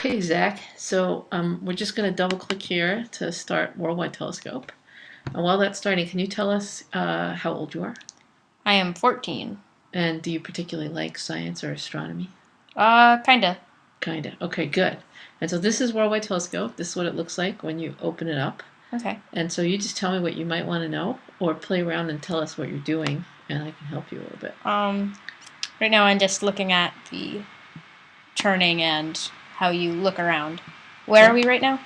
Okay, Zach. So we're just going to double click here to start Worldwide Telescope. And while that's starting, can you tell us how old you are? I am 14. And do you particularly like science or astronomy? Kinda. Kinda. Okay, good. And so this is Worldwide Telescope. This is what it looks like when you open it up. Okay. And so you just tell me what you might want to know, or play around and tell us what you're doing, and I can help you a little bit. Right now I'm just looking at the turning and how you look around. Where are we right now?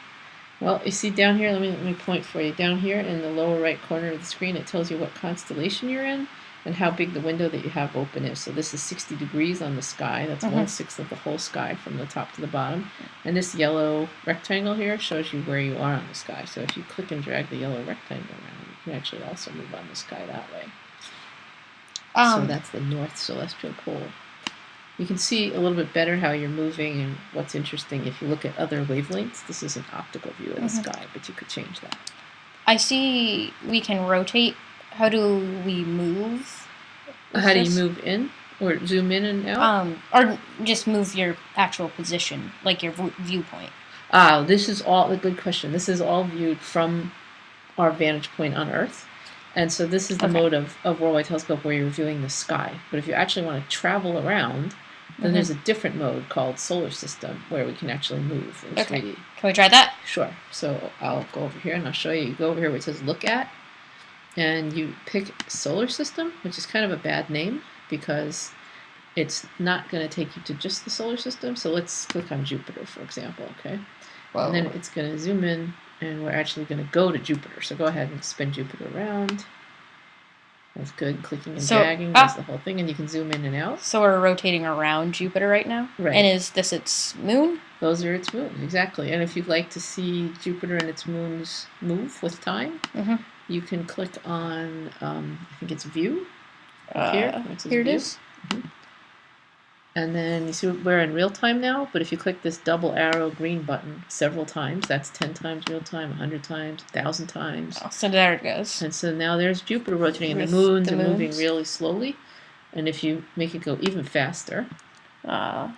Well, you see down here, let me point for you. Down here in the lower right corner of the screen, it tells you what constellation you're in and how big the window that you have open is. So this is 60 degrees on the sky. That's 1/6 of the whole sky from the top to the bottom. And this yellow rectangle here shows you where you are on the sky. So if you click and drag the yellow rectangle around, you can actually also move on the sky that way. So that's the North Celestial Pole. You can see a little bit better how you're moving and what's interesting if you look at other wavelengths. This is an optical view of the sky, but you could change that. I see we can rotate. How do we move? How do you move in? Or zoom in and out? Or just move your actual position, like your viewpoint. This is all a good question. This is all viewed from our vantage point on Earth. And so this is the mode of Worldwide Telescope where you're viewing the sky. But if you actually want to travel around, then there's a different mode called Solar System where we can actually move in 3D. Can we try that? Sure. So I'll go over here and I'll show you. You go over here where it says Look At, and you pick Solar System, which is kind of a bad name because it's not going to take you to just the solar system. So let's click on Jupiter, for example, okay? Whoa. And then it's going to zoom in, and we're actually going to go to Jupiter. So go ahead and spin Jupiter around. That's good. Clicking and dragging does the whole thing, and you can zoom in and out. So we're rotating around Jupiter right now? Right. And is this its moon? Those are its moons, exactly. And if you'd like to see Jupiter and its moons move with time, you can click on, I think it's View, up here. Here it is. And then you see we're in real time now, but if you click this double arrow green button several times, that's 10 times real time, 100 times, 1,000 times. Oh, so there it goes. And so now there's Jupiter rotating, and the moons are moving really slowly. And if you make it go even faster, then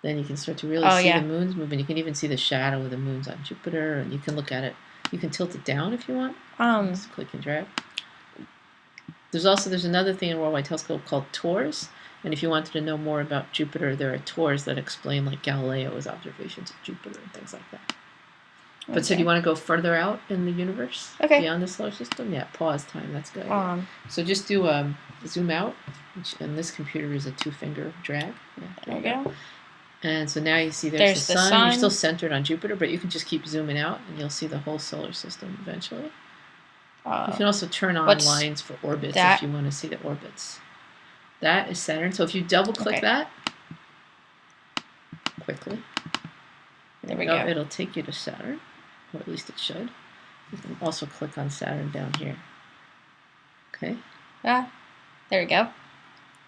you can start to really see the moons move, and you can even see the shadow of the moons on Jupiter, and you can look at it. You can tilt it down if you want. Just click and drag. There's another thing in Worldwide Telescope called tours. And if you wanted to know more about Jupiter, there are tours that explain, like Galileo's observations of Jupiter and things like that. But so do you want to go further out in the universe? Beyond the solar system? Yeah, pause time. That's good. So just do zoom out. And this computer is a 2-finger drag. Yeah, there you go. And so now you see there's the sun. You're still centered on Jupiter, but you can just keep zooming out, and you'll see the whole solar system eventually. You can also turn on lines for orbits if you want to see the orbits. That is Saturn. So if you double click that quickly, there we go. It'll take you to Saturn, or at least it should. You can also click on Saturn down here. Okay. There we go.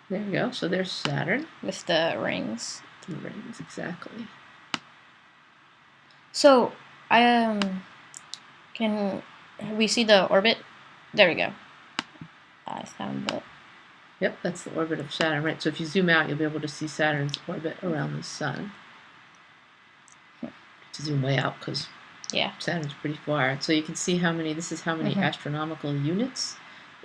There we go. So there's Saturn with the rings. The rings, exactly. So can we see the orbit? There we go. I found it. Yep, that's the orbit of Saturn, right? So if you zoom out, you'll be able to see Saturn's orbit around the sun. To zoom way out, because Saturn's pretty far. So you can see how many, this is how many astronomical units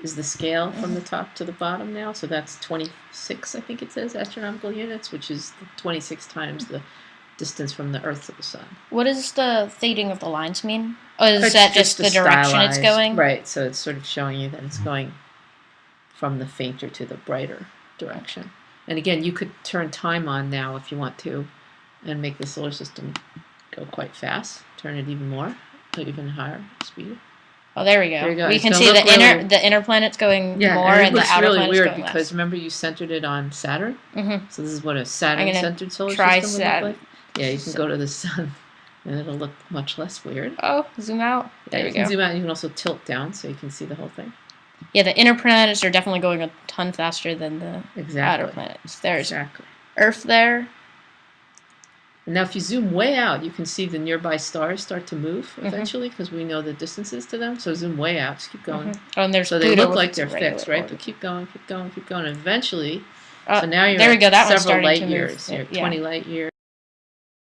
is the scale from the top to the bottom now. So that's 26, I think it says, astronomical units, which is 26 times the distance from the Earth to the sun. What does the fading of the lines mean? Oh, is that just the direction it's going? Right, so it's sort of showing you that it's going from the fainter to the brighter direction. And again, you could turn time on now if you want to and make the solar system go quite fast. Turn it even more, even higher speed. Oh, there we go. We can see the inner planets going more and the outer planets going less. It looks really weird because remember you centered it on Saturn? So this is what a Saturn-centered solar system would look like. Yeah, you can go to the sun and it'll look much less weird. Oh, zoom out. There we go. You can zoom out and you can also tilt down so you can see the whole thing. Yeah, the inner planets are definitely going a ton faster than the outer planets. There's Earth there. And now if you zoom way out, you can see the nearby stars start to move eventually because we know the distances to them. So zoom way out, just keep going. Oh, and there's so they look like they're fixed, right? But keep going, keep going, keep going. And eventually, so now you're there we go. That several light years. You're 20 light years.